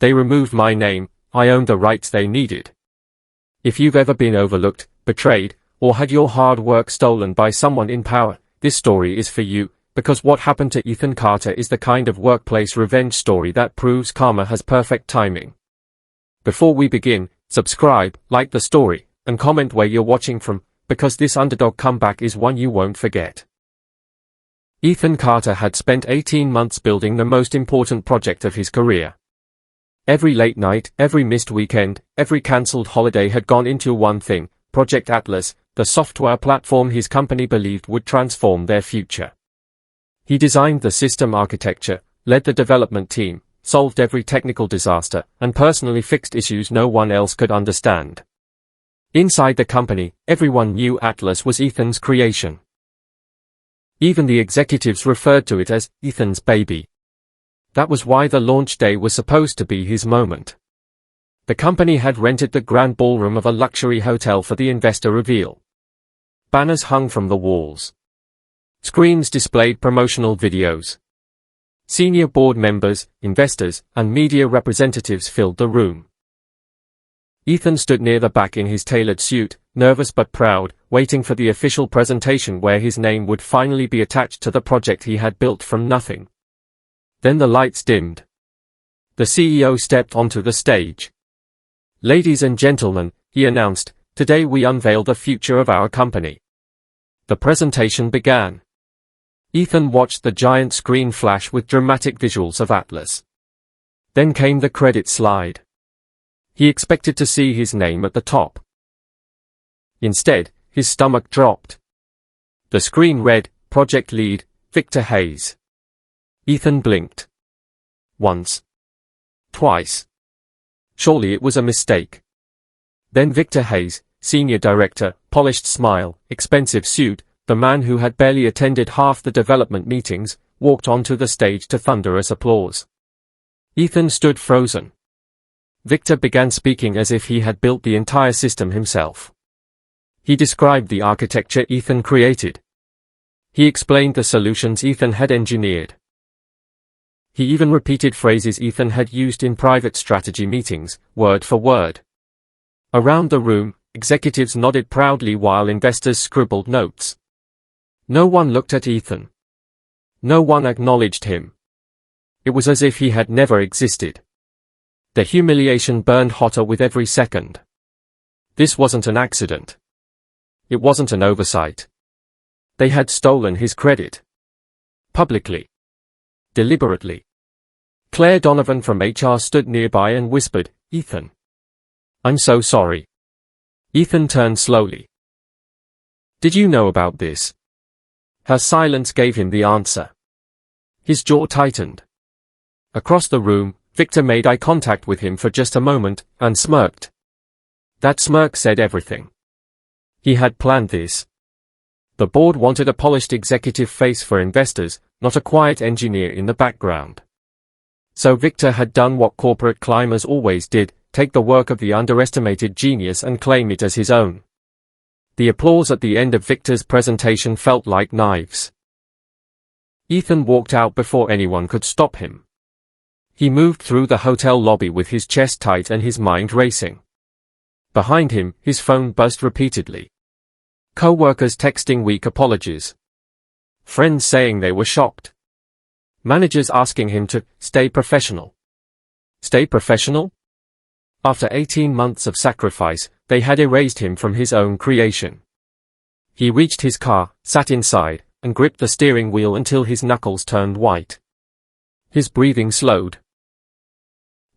They removed my name, I owned the rights they needed. If you've ever been overlooked, betrayed, or had your hard work stolen by someone in power, this story is for you, because what happened to Ethan Carter is the kind of workplace revenge story that proves karma has perfect timing. Before we begin, subscribe, like the story, and comment where you're watching from, because this underdog comeback is one you won't forget. Ethan Carter had spent 18 months building the most important project of his career. Every late night, every missed weekend, every cancelled holiday had gone into one thing: Project Atlas, the software platform his company believed would transform their future. He designed the system architecture, led the development team, solved every technical disaster, and personally fixed issues no one else could understand. Inside the company, everyone knew Atlas was Ethan's creation. Even the executives referred to it as Ethan's baby. That was why the launch day was supposed to be his moment. The company had rented the grand ballroom of a luxury hotel for the investor reveal. Banners hung from the walls. Screens displayed promotional videos. Senior board members, investors, and media representatives filled the room. Ethan stood near the back in his tailored suit, nervous but proud, waiting for the official presentation where his name would finally be attached to the project he had built from nothing. Then the lights dimmed. The CEO stepped onto the stage. "Ladies and gentlemen," he announced, "today we unveil the future of our company." The presentation began. Ethan watched the giant screen flash with dramatic visuals of Atlas. Then came the credit slide. He expected to see his name at the top. Instead, his stomach dropped. The screen read, "Project Lead, Victor Hayes." Ethan blinked. Once. Twice. Surely it was a mistake. Then Victor Hayes, Senior Director, polished smile, expensive suit, the man who had barely attended half the development meetings, walked onto the stage to thunderous applause. Ethan stood frozen. Victor began speaking as if he had built the entire system himself. He described the architecture Ethan created. He explained the solutions Ethan had engineered. He even repeated phrases Ethan had used in private strategy meetings, word for word. Around the room, executives nodded proudly while investors scribbled notes. No one looked at Ethan. No one acknowledged him. It was as if he had never existed. The humiliation burned hotter with every second. This wasn't an accident. It wasn't an oversight. They had stolen his credit. Publicly. Deliberately. Claire Donovan from HR stood nearby and whispered, "Ethan. I'm so sorry." Ethan turned slowly. "Did you know about this?" Her silence gave him the answer. His jaw tightened. Across the room, Victor made eye contact with him for just a moment, and smirked. That smirk said everything. He had planned this. The board wanted a polished executive face for investors, not a quiet engineer in the background. So Victor had done what corporate climbers always did, take the work of the underestimated genius and claim it as his own. The applause at the end of Victor's presentation felt like knives. Ethan walked out before anyone could stop him. He moved through the hotel lobby with his chest tight and his mind racing. Behind him, his phone buzzed repeatedly. Co-workers texting weak apologies. Friends saying they were shocked. Managers asking him to stay professional. Stay professional? After 18 months of sacrifice, they had erased him from his own creation. He reached his car, sat inside, and gripped the steering wheel until his knuckles turned white. His breathing slowed.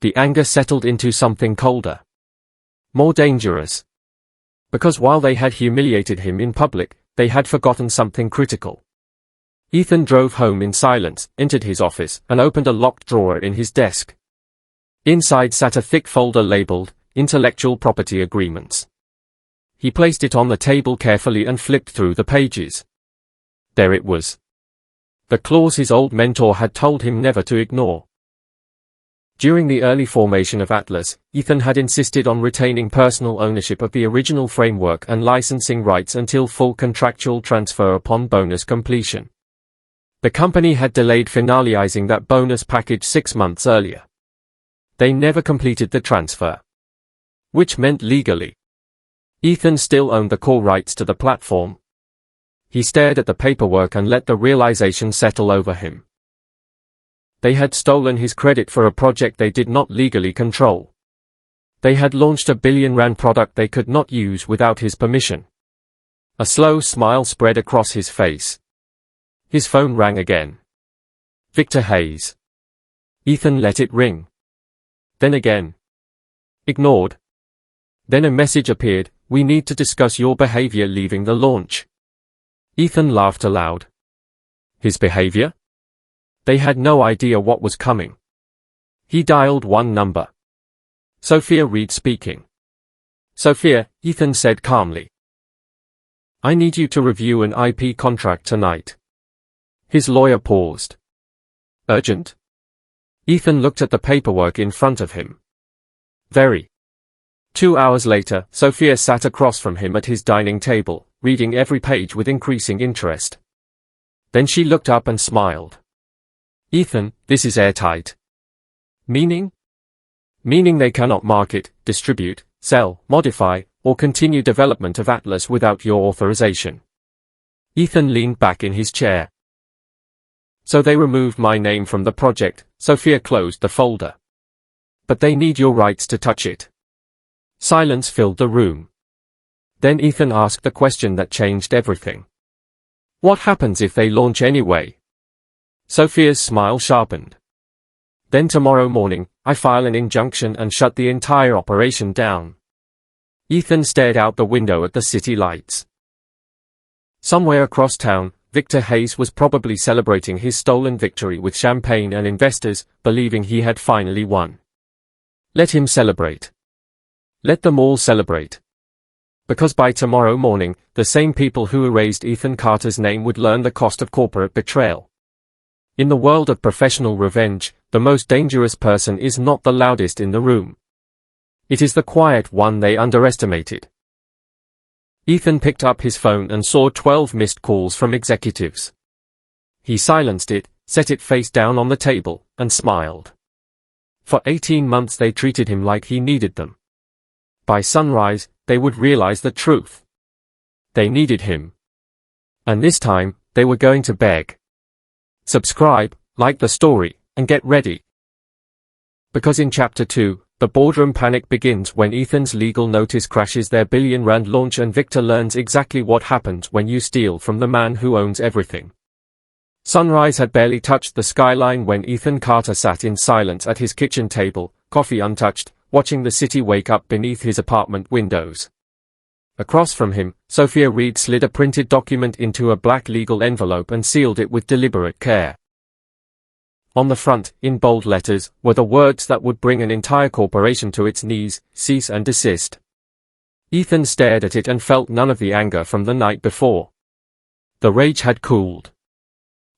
The anger settled into something colder. More dangerous. Because while they had humiliated him in public, they had forgotten something critical. Ethan drove home in silence, entered his office, and opened a locked drawer in his desk. Inside sat a thick folder labeled, Intellectual Property Agreements. He placed it on the table carefully and flipped through the pages. There it was. The clause his old mentor had told him never to ignore. During the early formation of Atlas, Ethan had insisted on retaining personal ownership of the original framework and licensing rights until full contractual transfer upon bonus completion. The company had delayed finalizing that bonus package 6 months earlier. They never completed the transfer. Which meant legally, Ethan still owned the core rights to the platform. He stared at the paperwork and let the realization settle over him. They had stolen his credit for a project they did not legally control. They had launched a billion-rand product they could not use without his permission. A slow smile spread across his face. His phone rang again. Victor Hayes. Ethan let it ring. Then again. Ignored. Then a message appeared, "We need to discuss your behavior leaving the launch." Ethan laughed aloud. His behavior? They had no idea what was coming. He dialed one number. Sophia Reed speaking. "Sophia," Ethan said calmly. "I need you to review an IP contract tonight." His lawyer paused. "Urgent?" Ethan looked at the paperwork in front of him. "Very." 2 hours later, Sophia sat across from him at his dining table, reading every page with increasing interest. Then she looked up and smiled. "Ethan, this is airtight." "Meaning?" "Meaning they cannot market, distribute, sell, modify, or continue development of Atlas without your authorization." Ethan leaned back in his chair. "So they removed my name from the project," Sophia closed the folder. "But they need your rights to touch it." Silence filled the room. Then Ethan asked the question that changed everything. "What happens if they launch anyway?" Sophia's smile sharpened. "Then tomorrow morning, I file an injunction and shut the entire operation down." Ethan stared out the window at the city lights. Somewhere across town, Victor Hayes was probably celebrating his stolen victory with champagne and investors, believing he had finally won. Let him celebrate. Let them all celebrate. Because by tomorrow morning, the same people who erased Ethan Carter's name would learn the cost of corporate betrayal. In the world of professional revenge, the most dangerous person is not the loudest in the room. It is the quiet one they underestimated. Ethan picked up his phone and saw 12 missed calls from executives. He silenced it, set it face down on the table, and smiled. For 18 months they treated him like he needed them. By sunrise, they would realize the truth. They needed him. And this time, they were going to beg. Subscribe, like the story, and get ready. Because in Chapter 2, the boardroom panic begins when Ethan's legal notice crashes their billion-rand launch and Victor learns exactly what happens when you steal from the man who owns everything. Sunrise had barely touched the skyline when Ethan Carter sat in silence at his kitchen table, coffee untouched, watching the city wake up beneath his apartment windows. Across from him, Sophia Reed slid a printed document into a black legal envelope and sealed it with deliberate care. On the front, in bold letters, were the words that would bring an entire corporation to its knees: cease and desist. Ethan stared at it and felt none of the anger from the night before. The rage had cooled.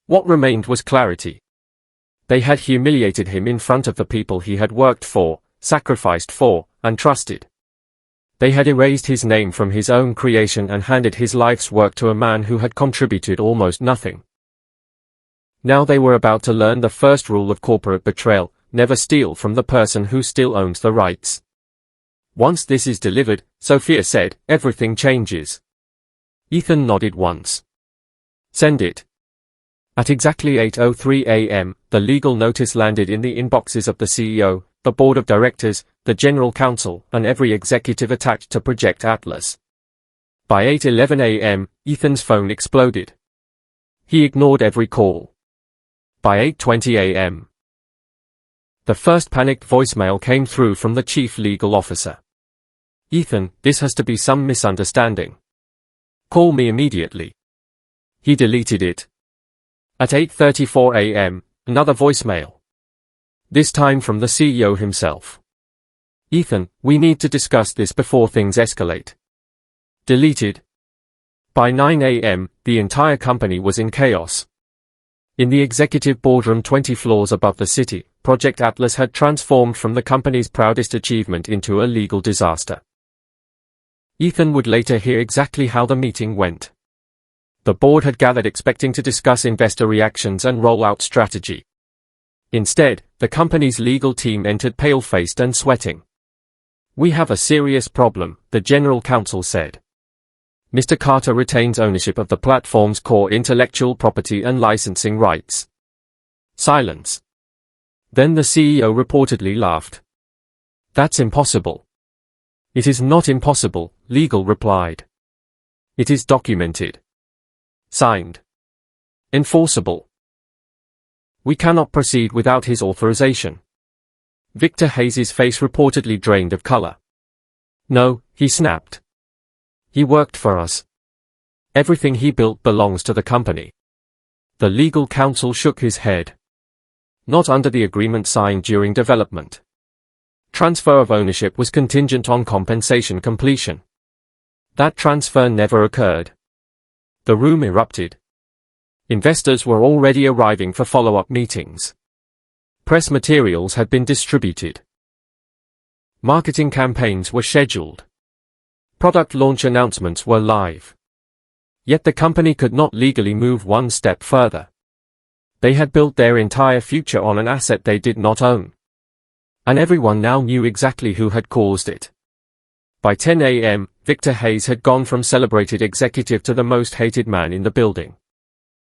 What remained was clarity. They had humiliated him in front of the people he had worked for, sacrificed for, and trusted. They had erased his name from his own creation and handed his life's work to a man who had contributed almost nothing. Now they were about to learn the first rule of corporate betrayal: never steal from the person who still owns the rights. Once this is delivered, Sophia said, everything changes. Ethan nodded once. Send it. At exactly 8:03 a.m., the legal notice landed in the inboxes of the CEO, the board of directors, the general counsel, and every executive attached to Project Atlas. By 8:11 a.m., Ethan's phone exploded. He ignored every call. By 8:20 a.m., the first panicked voicemail came through from the chief legal officer. "Ethan, this has to be some misunderstanding. Call me immediately." He deleted it. At 8:34 a.m., another voicemail. This time from the CEO himself. "Ethan, we need to discuss this before things escalate." Deleted. By 9 a.m., the entire company was in chaos. In the executive boardroom 20 floors above the city, Project Atlas had transformed from the company's proudest achievement into a legal disaster. Ethan would later hear exactly how the meeting went. The board had gathered expecting to discuss investor reactions and rollout strategy. Instead, the company's legal team entered pale-faced and sweating. "We have a serious problem," the general counsel said. "Mr. Carter retains ownership of the platform's core intellectual property and licensing rights." Silence. Then the CEO reportedly laughed. "That's impossible." "It is not impossible," legal replied. "It is documented. Signed. Enforceable. We cannot proceed without his authorization." Victor Hayes' face reportedly drained of color. "No," he snapped. "He worked for us. Everything he built belongs to the company." The legal counsel shook his head. "Not under the agreement signed during development. Transfer of ownership was contingent on compensation completion. That transfer never occurred." The room erupted. Investors were already arriving for follow-up meetings. Press materials had been distributed. Marketing campaigns were scheduled. Product launch announcements were live. Yet the company could not legally move one step further. They had built their entire future on an asset they did not own. And everyone now knew exactly who had caused it. By 10 a.m., Victor Hayes had gone from celebrated executive to the most hated man in the building.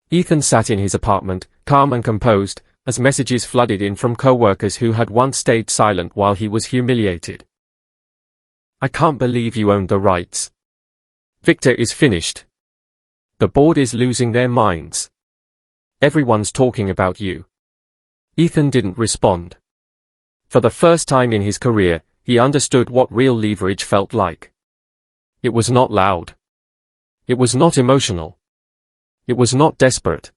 Ethan sat in his apartment, calm and composed, as messages flooded in from co-workers who had once stayed silent while he was humiliated. "I can't believe you owned the rights. Victor is finished. The board is losing their minds. Everyone's talking about you." Ethan didn't respond. For the first time in his career, he understood what real leverage felt like. It was not loud. It was not emotional. It was not desperate.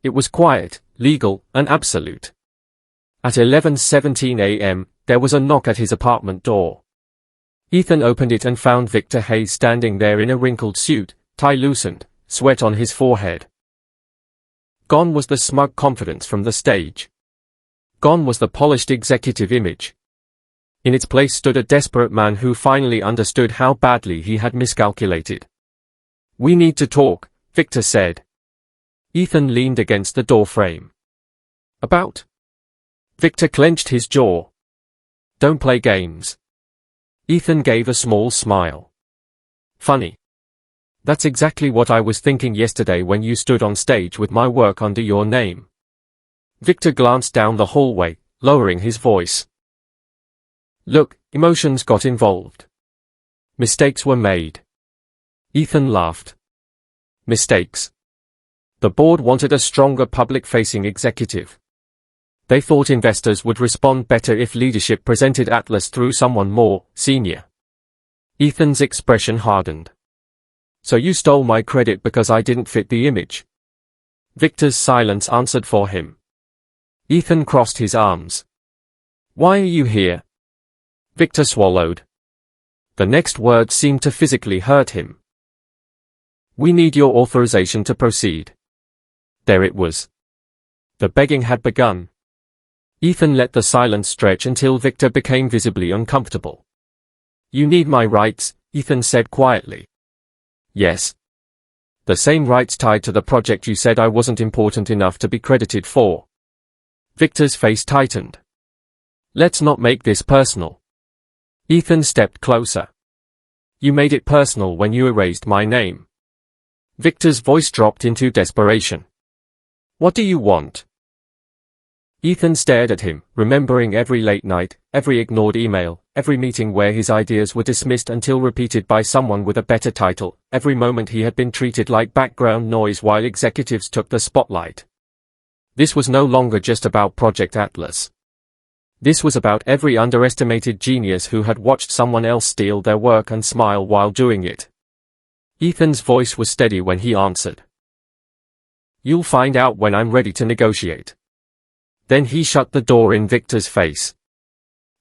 It was quiet, legal, and absolute. At 11:17 a.m., there was a knock at his apartment door. Ethan opened it and found Victor Hayes standing there in a wrinkled suit, tie loosened, sweat on his forehead. Gone was the smug confidence from the stage. Gone was the polished executive image. In its place stood a desperate man who finally understood how badly he had miscalculated. "We need to talk," Victor said. Ethan leaned against the doorframe. "About?" Victor clenched his jaw. "Don't play games." Ethan gave a small smile. "Funny. That's exactly what I was thinking yesterday when you stood on stage with my work under your name." Victor glanced down the hallway, lowering his voice. "Look, emotions got involved. Mistakes were made." Ethan laughed. "Mistakes?" The board wanted a stronger public-facing executive. They thought investors would respond better if leadership presented Atlas through someone more senior. Ethan's expression hardened. "So you stole my credit because I didn't fit the image?" Victor's silence answered for him. Ethan crossed his arms. "Why are you here?" Victor swallowed. The next word seemed to physically hurt him. "We need your authorization to proceed." There it was. The begging had begun. Ethan let the silence stretch until Victor became visibly uncomfortable. "You need my rights," Ethan said quietly. "Yes. The same rights tied to the project you said I wasn't important enough to be credited for." Victor's face tightened. "Let's not make this personal." Ethan stepped closer. "You made it personal when you erased my name." Victor's voice dropped into desperation. "What do you want?" Ethan stared at him, remembering every late night, every ignored email, every meeting where his ideas were dismissed until repeated by someone with a better title, every moment he had been treated like background noise while executives took the spotlight. This was no longer just about Project Atlas. This was about every underestimated genius who had watched someone else steal their work and smile while doing it. Ethan's voice was steady when he answered. "You'll find out when I'm ready to negotiate." Then he shut the door in Victor's face.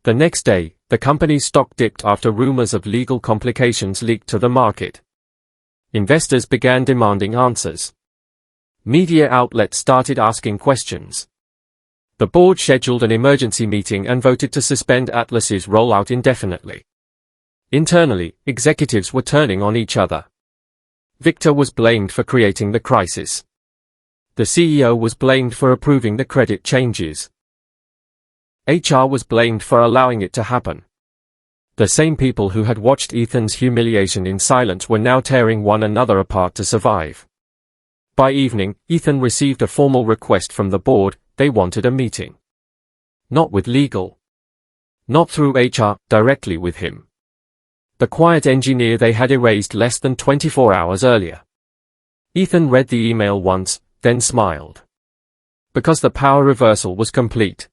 The next day, the company's stock dipped after rumors of legal complications leaked to the market. Investors began demanding answers. Media outlets started asking questions. The board scheduled an emergency meeting and voted to suspend Atlas's rollout indefinitely. Internally, executives were turning on each other. Victor was blamed for creating the crisis. The CEO was blamed for approving the credit changes. HR was blamed for allowing it to happen. The same people who had watched Ethan's humiliation in silence were now tearing one another apart to survive. By evening, Ethan received a formal request from the board. They wanted a meeting. Not with legal. Not through HR, directly with him. The quiet engineer they had erased less than 24 hours earlier. Ethan read the email once, then smiled. Because the power reversal was complete.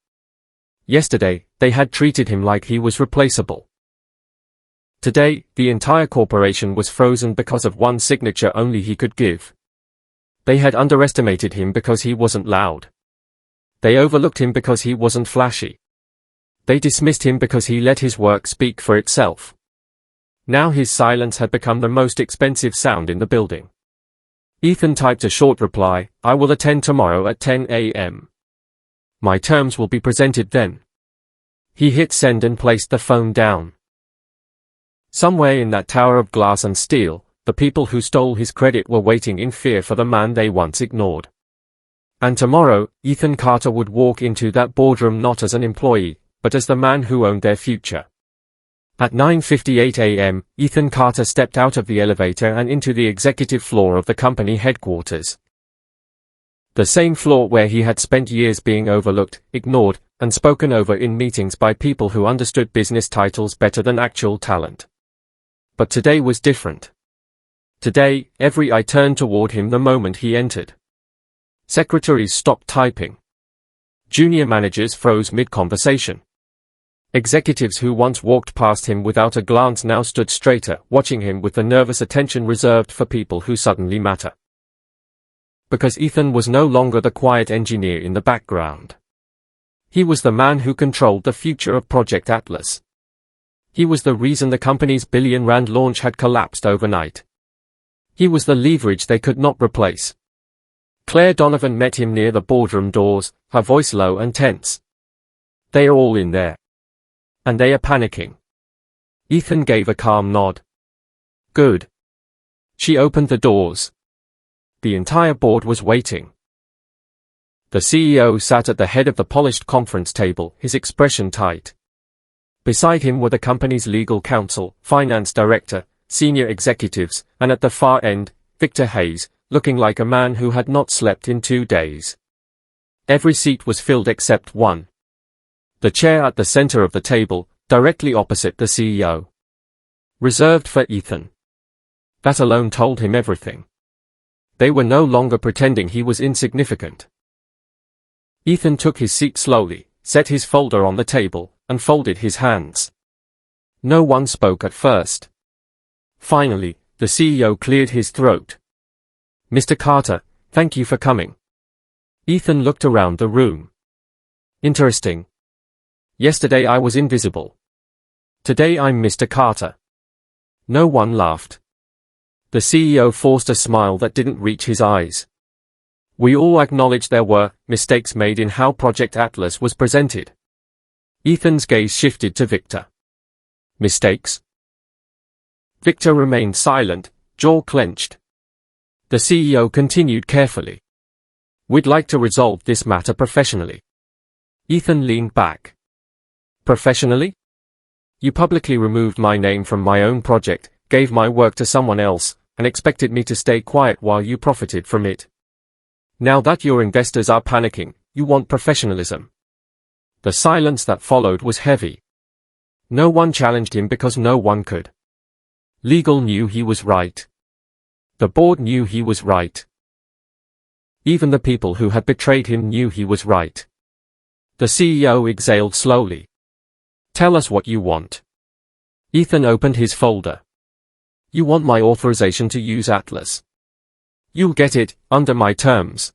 Yesterday, they had treated him like he was replaceable. Today, the entire corporation was frozen because of one signature only he could give. They had underestimated him because he wasn't loud. They overlooked him because he wasn't flashy. They dismissed him because he let his work speak for itself. Now his silence had become the most expensive sound in the building. Ethan typed a short reply, "I will attend tomorrow at 10 a.m. My terms will be presented then." He hit send and placed the phone down. Somewhere in that tower of glass and steel, the people who stole his credit were waiting in fear for the man they once ignored. And tomorrow, Ethan Carter would walk into that boardroom not as an employee, but as the man who owned their future. At 9:58 a.m., Ethan Carter stepped out of the elevator and into the executive floor of the company headquarters. The same floor where he had spent years being overlooked, ignored, and spoken over in meetings by people who understood business titles better than actual talent. But today was different. Today, every eye turned toward him the moment he entered. Secretaries stopped typing. Junior managers froze mid-conversation. Executives who once walked past him without a glance now stood straighter, watching him with the nervous attention reserved for people who suddenly matter. Because Ethan was no longer the quiet engineer in the background. He was the man who controlled the future of Project Atlas. He was the reason the company's billion-rand launch had collapsed overnight. He was the leverage they could not replace. Claire Donovan met him near the boardroom doors, her voice low and tense. "They are all in there. And they are panicking." Ethan gave a calm nod. "Good." She opened the doors. The entire board was waiting. The CEO sat at the head of the polished conference table, his expression tight. Beside him were the company's legal counsel, finance director, senior executives, and at the far end, Victor Hayes, looking like a man who had not slept in 2 days. Every seat was filled except one. The chair at the center of the table, directly opposite the CEO. Reserved for Ethan. That alone told him everything. They were no longer pretending he was insignificant. Ethan took his seat slowly, set his folder on the table, and folded his hands. No one spoke at first. Finally, the CEO cleared his throat. "Mr. Carter, thank you for coming." Ethan looked around the room. "Interesting. Yesterday I was invisible. Today I'm Mr. Carter." No one laughed. The CEO forced a smile that didn't reach his eyes. "We all acknowledge there were mistakes made in how Project Atlas was presented." Ethan's gaze shifted to Victor. "Mistakes?" Victor remained silent, jaw clenched. The CEO continued carefully. "We'd like to resolve this matter professionally." Ethan leaned back. "Professionally? You publicly removed my name from my own project, gave my work to someone else, and expected me to stay quiet while you profited from it. Now that your investors are panicking, you want professionalism." The silence that followed was heavy. No one challenged him because no one could. Legal knew he was right. The board knew he was right. Even the people who had betrayed him knew he was right. The CEO exhaled slowly. "Tell us what you want." Ethan opened his folder. "You want my authorization to use Atlas. You'll get it, under my terms."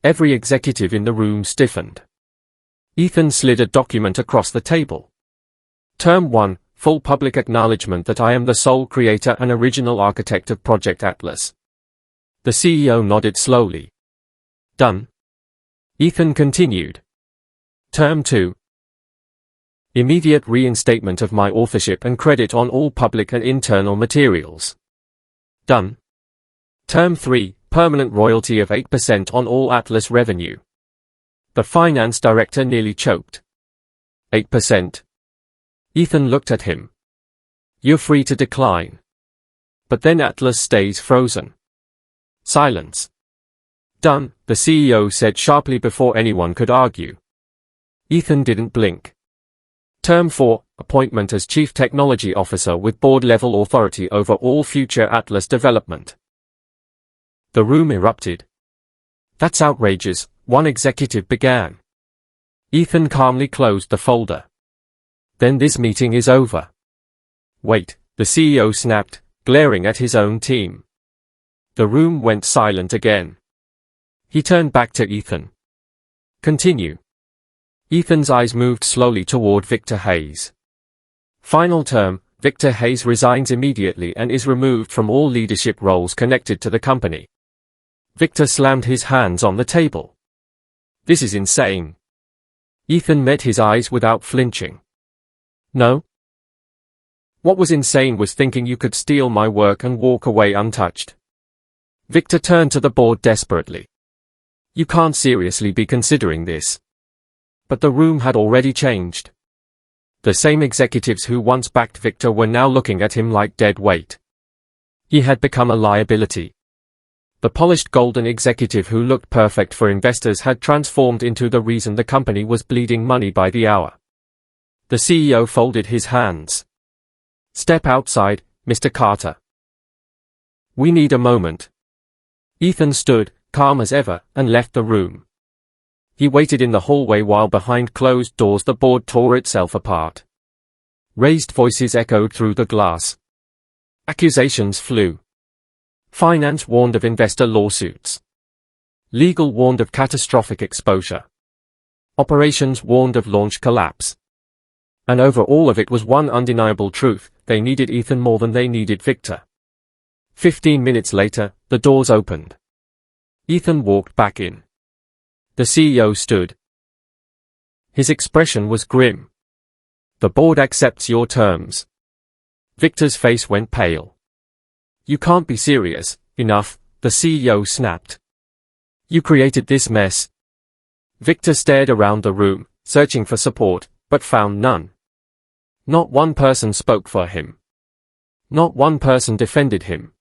Every executive in the room stiffened. Ethan slid a document across the table. Term 1, full public acknowledgement that I am the sole creator and original architect of Project Atlas. The CEO nodded slowly. "Done." Ethan continued. Term 2. Immediate reinstatement of my authorship and credit on all public and internal materials. Done. Term 3, permanent royalty of 8% on all Atlas revenue. The finance director nearly choked. 8%. Ethan looked at him. You're free to decline. But then Atlas stays frozen. Silence. Done, the CEO said sharply before anyone could argue. Ethan didn't blink. Term 4, appointment as Chief Technology Officer with board-level authority over all future Atlas development. The room erupted. That's outrageous, one executive began. Ethan calmly closed the folder. Then this meeting is over. Wait, the CEO snapped, glaring at his own team. The room went silent again. He turned back to Ethan. Continue. Ethan's eyes moved slowly toward Victor Hayes. Final term, Victor Hayes resigns immediately and is removed from all leadership roles connected to the company. Victor slammed his hands on the table. This is insane. Ethan met his eyes without flinching. No? What was insane was thinking you could steal my work and walk away untouched. Victor turned to the board desperately. You can't seriously be considering this. But the room had already changed. The same executives who once backed Victor were now looking at him like dead weight. He had become a liability. The polished golden executive who looked perfect for investors had transformed into the reason the company was bleeding money by the hour. The CEO folded his hands. Step outside, Mr. Carter. We need a moment. Ethan stood, calm as ever, and left the room. He waited in the hallway while behind closed doors the board tore itself apart. Raised voices echoed through the glass. Accusations flew. Finance warned of investor lawsuits. Legal warned of catastrophic exposure. Operations warned of launch collapse. And over all of it was one undeniable truth: they needed Ethan more than they needed Victor. 15 minutes later, the doors opened. Ethan walked back in. The CEO stood. His expression was grim. The board accepts your terms. Victor's face went pale. You can't be serious. Enough, the CEO snapped. You created this mess. Victor stared around the room, searching for support, but found none. Not one person spoke for him. Not one person defended him.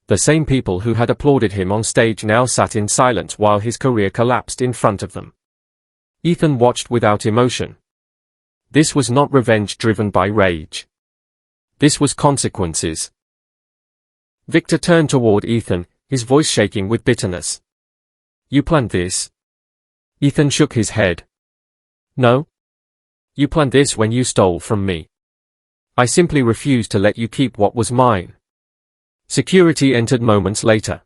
The same people who had applauded him on stage now sat in silence while his career collapsed in front of them. Ethan watched without emotion. This was not revenge driven by rage. This was consequences. Victor turned toward Ethan, his voice shaking with bitterness. You planned this? Ethan shook his head. No. You planned this when you stole from me. I simply refused to let you keep what was mine. Security entered moments later.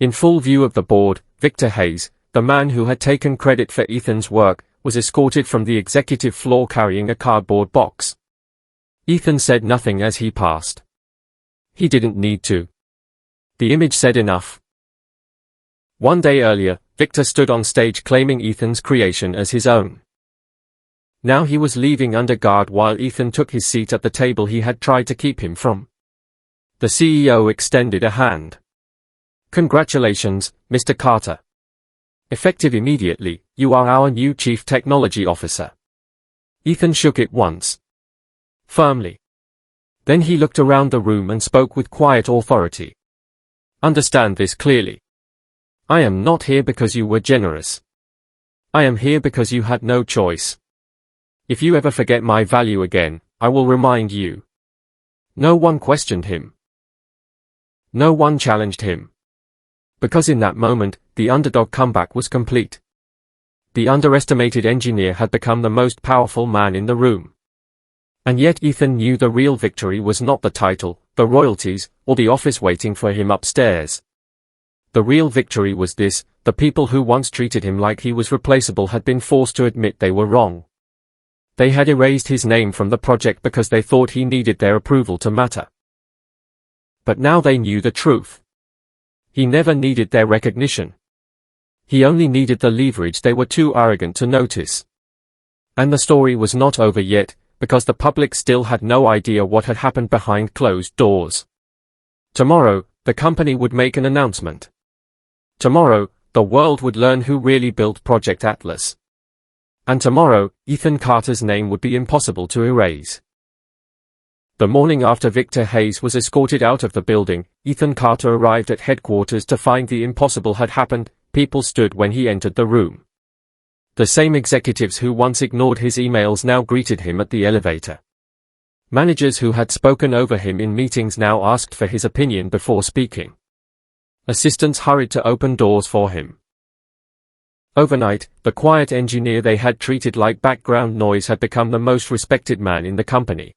In full view of the board, Victor Hayes, the man who had taken credit for Ethan's work, was escorted from the executive floor carrying a cardboard box. Ethan said nothing as he passed. He didn't need to. The image said enough. One day earlier, Victor stood on stage claiming Ethan's creation as his own. Now he was leaving under guard while Ethan took his seat at the table he had tried to keep him from. The CEO extended a hand. Congratulations, Mr. Carter. Effective immediately, you are our new Chief Technology Officer. Ethan shook it once. Firmly. Then he looked around the room and spoke with quiet authority. Understand this clearly. I am not here because you were generous. I am here because you had no choice. If you ever forget my value again, I will remind you. No one questioned him. No one challenged him. Because in that moment, the underdog comeback was complete. The underestimated engineer had become the most powerful man in the room. And yet Ethan knew the real victory was not the title, the royalties, or the office waiting for him upstairs. The real victory was this: the people who once treated him like he was replaceable had been forced to admit they were wrong. They had erased his name from the project because they thought he needed their approval to matter. But now they knew the truth. He never needed their recognition. He only needed the leverage they were too arrogant to notice. And the story was not over yet, because the public still had no idea what had happened behind closed doors. Tomorrow, the company would make an announcement. Tomorrow, the world would learn who really built Project Atlas. And tomorrow, Ethan Carter's name would be impossible to erase. The morning after Victor Hayes was escorted out of the building, Ethan Carter arrived at headquarters to find the impossible had happened. People stood when he entered the room. The same executives who once ignored his emails now greeted him at the elevator. Managers who had spoken over him in meetings now asked for his opinion before speaking. Assistants hurried to open doors for him. Overnight, the quiet engineer they had treated like background noise had become the most respected man in the company.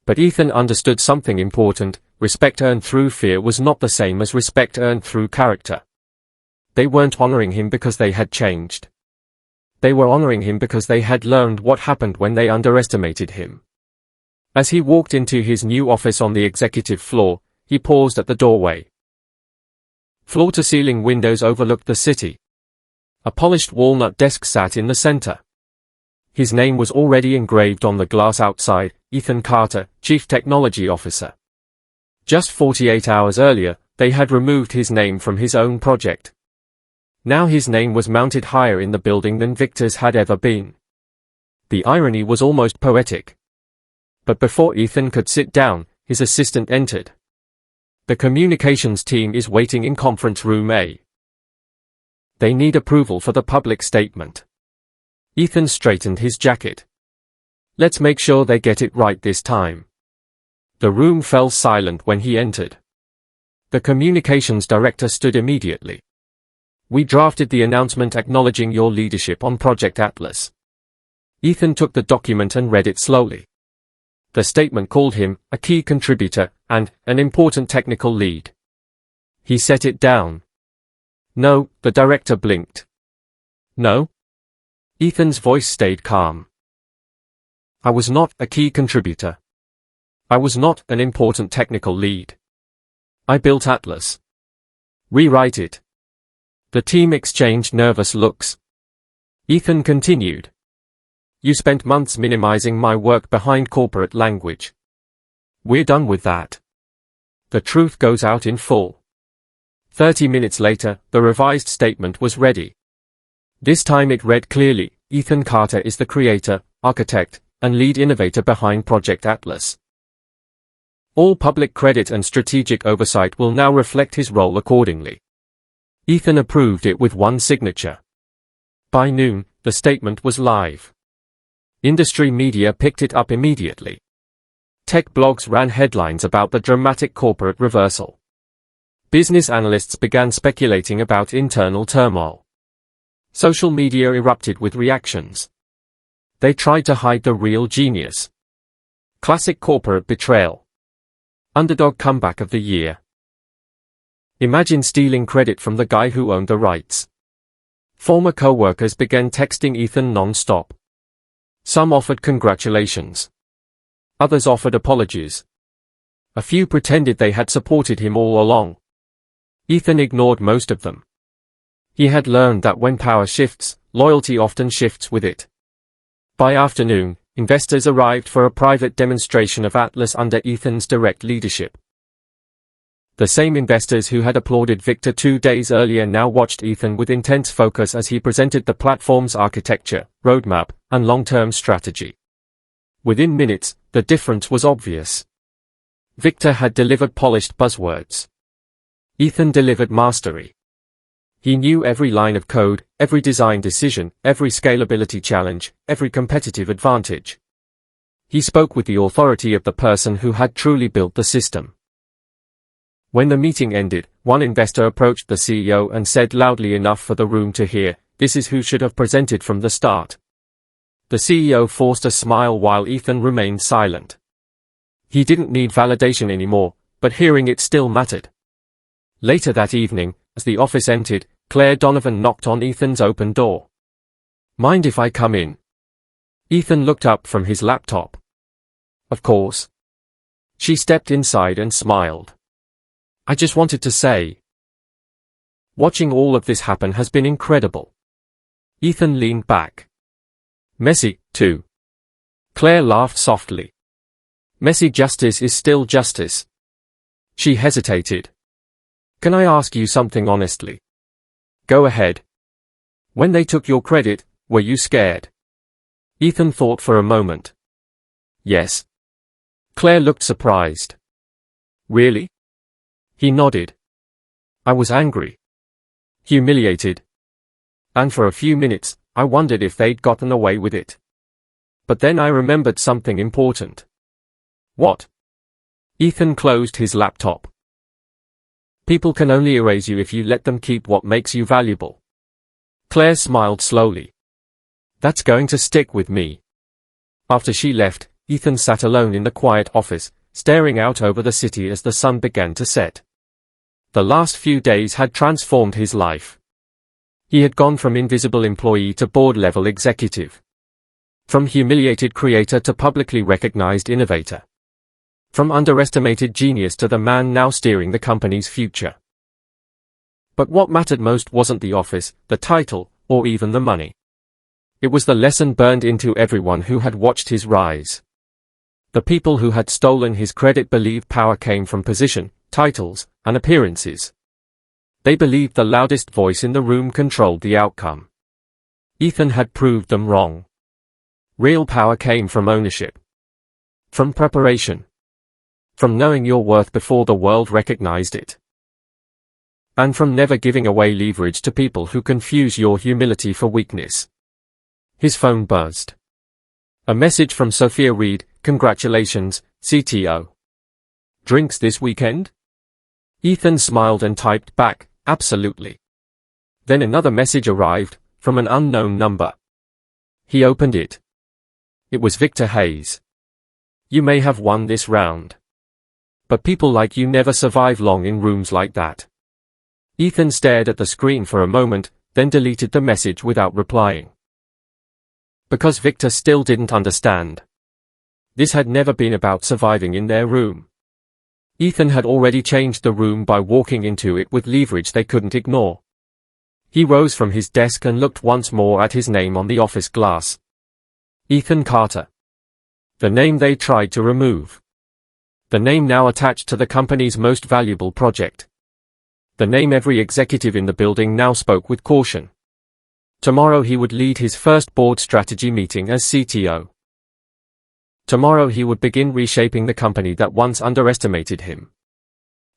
But Ethan understood something important: respect earned through fear was not the same as respect earned through character. They weren't honoring him because they had changed. They were honoring him because they had learned what happened when they underestimated him. As he walked into his new office on the executive floor, he paused at the doorway. Floor-to-ceiling windows overlooked the city. A polished walnut desk sat in the center. His name was already engraved on the glass outside: Ethan Carter, Chief Technology Officer. Just 48 hours earlier, they had removed his name from his own project. Now his name was mounted higher in the building than Victor's had ever been. The irony was almost poetic. But before Ethan could sit down, his assistant entered. "The communications team is waiting in conference room A. They need approval for the public statement." Ethan straightened his jacket. "Let's make sure they get it right this time." The room fell silent when he entered. The communications director stood immediately. "We drafted the announcement acknowledging your leadership on Project Atlas." Ethan took the document and read it slowly. The statement called him a key contributor and an important technical lead. He set it down. "No," the director blinked. "No?" Ethan's voice stayed calm. "I was not a key contributor. I was not an important technical lead. I built Atlas. Rewrite it." The team exchanged nervous looks. Ethan continued. "You spent months minimizing my work behind corporate language. We're done with that. The truth goes out in full." 30 minutes later, the revised statement was ready. This time it read clearly: Ethan Carter is the creator, architect, and lead innovator behind Project Atlas. All public credit and strategic oversight will now reflect his role accordingly. Ethan approved it with one signature. By noon, the statement was live. Industry media picked it up immediately. Tech blogs ran headlines about the dramatic corporate reversal. Business analysts began speculating about internal turmoil. Social media erupted with reactions. They tried to hide the real genius. Classic corporate betrayal. Underdog comeback of the year. Imagine stealing credit from the guy who owned the rights. Former co-workers began texting Ethan non-stop. Some offered congratulations. Others offered apologies. A few pretended they had supported him all along. Ethan ignored most of them. He had learned that when power shifts, loyalty often shifts with it. By afternoon, investors arrived for a private demonstration of Atlas under Ethan's direct leadership. The same investors who had applauded Victor 2 days earlier now watched Ethan with intense focus as he presented the platform's architecture, roadmap, and long-term strategy. Within minutes, the difference was obvious. Victor had delivered polished buzzwords. Ethan delivered mastery. He knew every line of code, every design decision, every scalability challenge, every competitive advantage. He spoke with the authority of the person who had truly built the system. When the meeting ended, one investor approached the CEO and said loudly enough for the room to hear, "This is who should have presented from the start." The CEO forced a smile while Ethan remained silent. He didn't need validation anymore, but hearing it still mattered. Later that evening, as the office emptied, Claire Donovan knocked on Ethan's open door. "Mind if I come in?" Ethan looked up from his laptop. "Of course." She stepped inside and smiled. "I just wanted to say, watching all of this happen has been incredible." Ethan leaned back. "Messy, too." Claire laughed softly. "Messy justice is still justice." She hesitated. Can I ask you something honestly? Go ahead. When they took your credit, were you scared? Ethan thought for a moment. Yes. Claire looked surprised. Really? He nodded. I was angry. Humiliated. And for a few minutes, I wondered if they'd gotten away with it. But then I remembered something important. What? Ethan closed his laptop. People can only erase you if you let them keep what makes you valuable. Claire smiled slowly. That's going to stick with me. After she left, Ethan sat alone in the quiet office, staring out over the city as the sun began to set. The last few days had transformed his life. He had gone from invisible employee to board-level executive. From humiliated creator to publicly recognized innovator. From underestimated genius to the man now steering the company's future. But what mattered most wasn't the office, the title, or even the money. It was the lesson burned into everyone who had watched his rise. The people who had stolen his credit believed power came from position, titles, and appearances. They believed the loudest voice in the room controlled the outcome. Ethan had proved them wrong. Real power came from ownership. From preparation. From knowing your worth before the world recognized it. And from never giving away leverage to people who confuse your humility for weakness. His phone buzzed. A message from Sophia Reed, congratulations, CTO. Drinks this weekend? Ethan smiled and typed back, absolutely. Then another message arrived, from an unknown number. He opened it. It was Victor Hayes. You may have won this round. But people like you never survive long in rooms like that. Ethan stared at the screen for a moment, then deleted the message without replying. Because Victor still didn't understand. This had never been about surviving in their room. Ethan had already changed the room by walking into it with leverage they couldn't ignore. He rose from his desk and looked once more at his name on the office glass. Ethan Carter. The name they tried to remove. The name now attached to the company's most valuable project. The name every executive in the building now spoke with caution. Tomorrow he would lead his first board strategy meeting as CTO. Tomorrow he would begin reshaping the company that once underestimated him.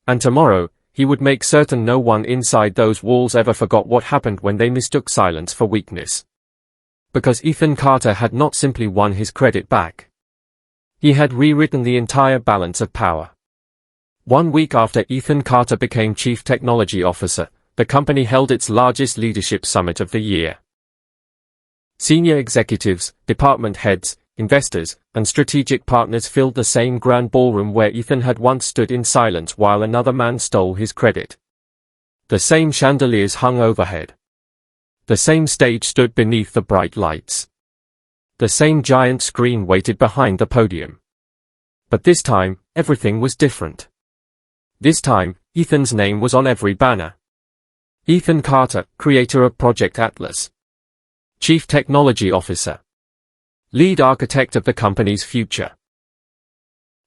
And tomorrow, he would make certain no one inside those walls ever forgot what happened when they mistook silence for weakness. Because Ethan Carter had not simply won his credit back. He had rewritten the entire balance of power. 1 week after Ethan Carter became Chief Technology Officer, the company held its largest leadership summit of the year. Senior executives, department heads, investors, and strategic partners filled the same grand ballroom where Ethan had once stood in silence while another man stole his credit. The same chandeliers hung overhead. The same stage stood beneath the bright lights. The same giant screen waited behind the podium. But this time, everything was different. This time, Ethan's name was on every banner. Ethan Carter, creator of Project Atlas. Chief Technology Officer. Lead architect of the company's future.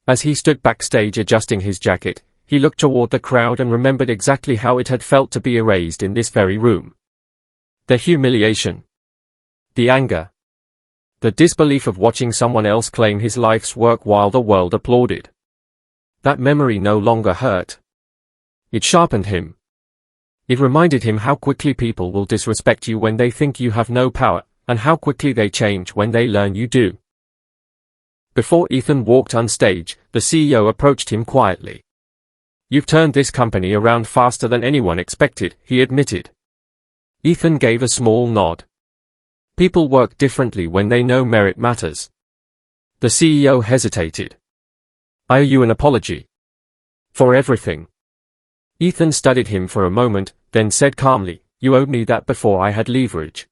As he stood backstage adjusting his jacket, he looked toward the crowd and remembered exactly how it had felt to be erased in this very room. The humiliation. The anger. The disbelief of watching someone else claim his life's work while the world applauded. That memory no longer hurt. It sharpened him. It reminded him how quickly people will disrespect you when they think you have no power, and how quickly they change when they learn you do. Before Ethan walked on stage, the CEO approached him quietly. You've turned this company around faster than anyone expected, he admitted. Ethan gave a small nod. People work differently when they know merit matters. The CEO hesitated. I owe you an apology. For everything. Ethan studied him for a moment, then said calmly, you owed me that before I had leverage.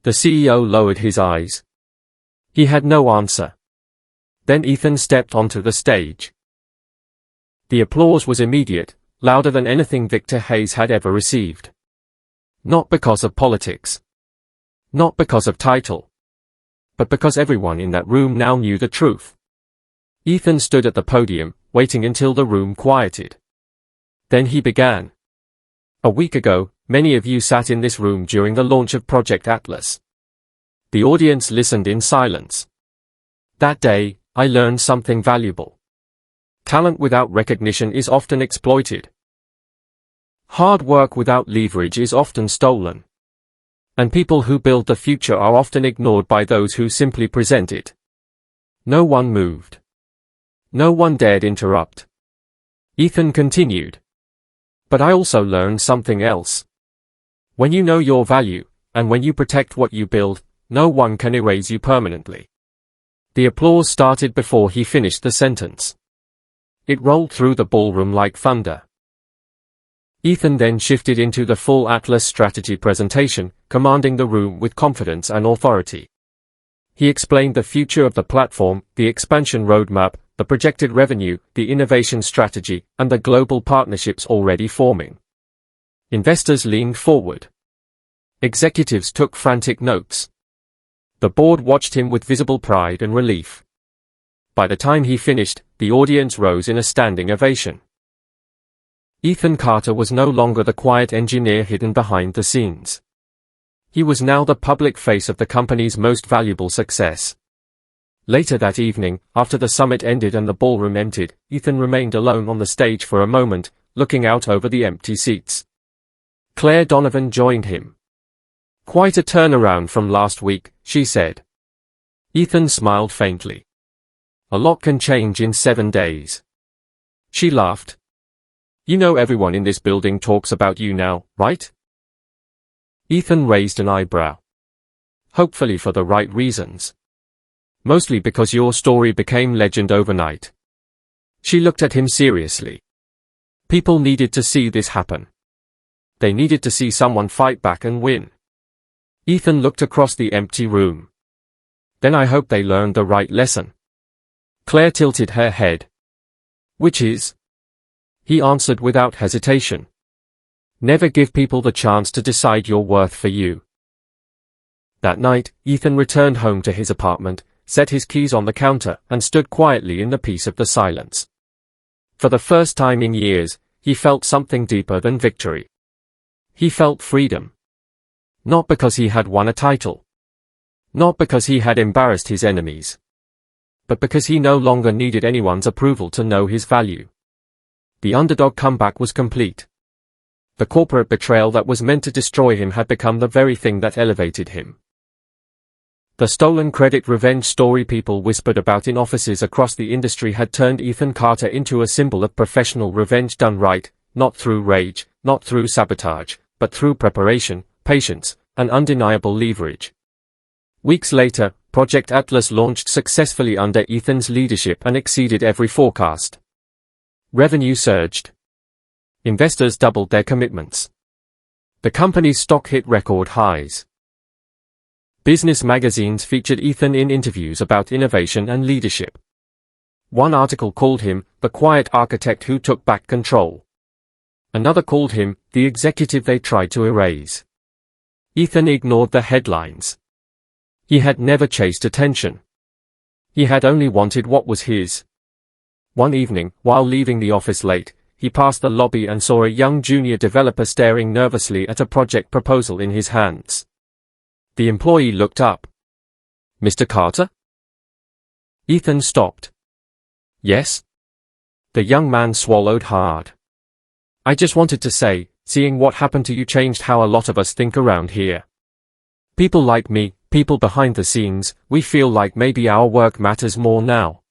The CEO lowered his eyes. He had no answer. Then Ethan stepped onto the stage. The applause was immediate, louder than anything Victor Hayes had ever received. Not because of politics. Not because of title. But because everyone in that room now knew the truth. Ethan stood at the podium, waiting until the room quieted. Then he began. A week ago, many of you sat in this room during the launch of Project Atlas. The audience listened in silence. That day, I learned something valuable. Talent without recognition is often exploited. Hard work without leverage is often stolen. And people who build the future are often ignored by those who simply present it. No one moved. No one dared interrupt. Ethan continued. But I also learned something else. When you know your value, and when you protect what you build, no one can erase you permanently. The applause started before he finished the sentence. It rolled through the ballroom like thunder. Ethan then shifted into the full Atlas strategy presentation, commanding the room with confidence and authority. He explained the future of the platform, the expansion roadmap, the projected revenue, the innovation strategy, and the global partnerships already forming. Investors leaned forward. Executives took frantic notes. The board watched him with visible pride and relief. By the time he finished, the audience rose in a standing ovation. Ethan Carter was no longer the quiet engineer hidden behind the scenes. He was now the public face of the company's most valuable success. Later that evening, after the summit ended and the ballroom emptied, Ethan remained alone on the stage for a moment, looking out over the empty seats. Claire Donovan joined him. Quite a turnaround from last week, she said. Ethan smiled faintly. A lot can change in 7 days. She laughed. You know everyone in this building talks about you now, right? Ethan raised an eyebrow. Hopefully for the right reasons. Mostly because your story became legend overnight. She looked at him seriously. People needed to see this happen. They needed to see someone fight back and win. Ethan looked across the empty room. Then I hope they learned the right lesson. Claire tilted her head. Which is? He answered without hesitation. Never give people the chance to decide your worth for you. That night, Ethan returned home to his apartment, set his keys on the counter, and stood quietly in the peace of the silence. For the first time in years, he felt something deeper than victory. He felt freedom. Not because he had won a title. Not because he had embarrassed his enemies. But because he no longer needed anyone's approval to know his value. The underdog comeback was complete. The corporate betrayal that was meant to destroy him had become the very thing that elevated him. The stolen credit revenge story people whispered about in offices across the industry had turned Ethan Carter into a symbol of professional revenge done right, not through rage, not through sabotage, but through preparation, patience, and undeniable leverage. Weeks later, Project Atlas launched successfully under Ethan's leadership and exceeded every forecast. Revenue surged. Investors doubled their commitments. The company's stock hit record highs. Business magazines featured Ethan in interviews about innovation and leadership. One article called him the quiet architect who took back control. Another called him the executive they tried to erase. Ethan ignored the headlines. He had never chased attention. He had only wanted what was his. One evening, while leaving the office late, he passed the lobby and saw a young junior developer staring nervously at a project proposal in his hands. The employee looked up. Mr. Carter? Ethan stopped. Yes? The young man swallowed hard. I just wanted to say, seeing what happened to you changed how a lot of us think around here. People like me, people behind the scenes, we feel like maybe our work matters more now.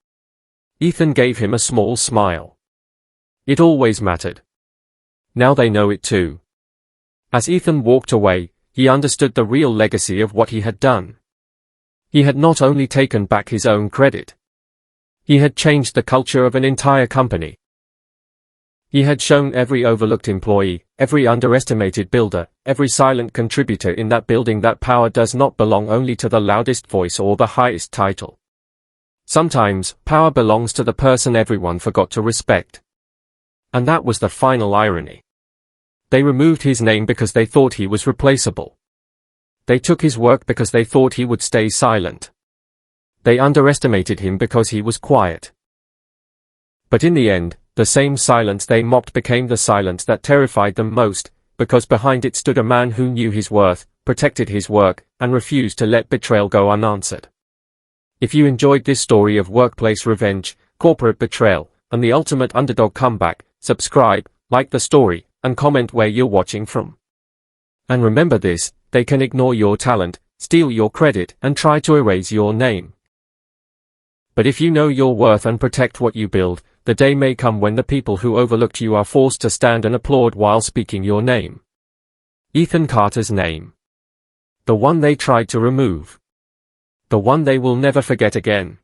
Ethan gave him a small smile. It always mattered. Now they know it too. As Ethan walked away, he understood the real legacy of what he had done. He had not only taken back his own credit. He had changed the culture of an entire company. He had shown every overlooked employee, every underestimated builder, every silent contributor in that building that power does not belong only to the loudest voice or the highest title. Sometimes, power belongs to the person everyone forgot to respect. And that was the final irony. They removed his name because they thought he was replaceable. They took his work because they thought he would stay silent. They underestimated him because he was quiet. But in the end, The same silence they mocked became the silence that terrified them most, because behind it stood a man who knew his worth, protected his work, and refused to let betrayal go unanswered. If you enjoyed this story of workplace revenge, corporate betrayal, and the ultimate underdog comeback, subscribe, like the story, and comment where you're watching from. And remember this, they can ignore your talent, steal your credit, and try to erase your name. But if you know your worth and protect what you build, the day may come when the people who overlooked you are forced to stand and applaud while speaking your name. Ethan Carter's name. The one they tried to remove. The one they will never forget again.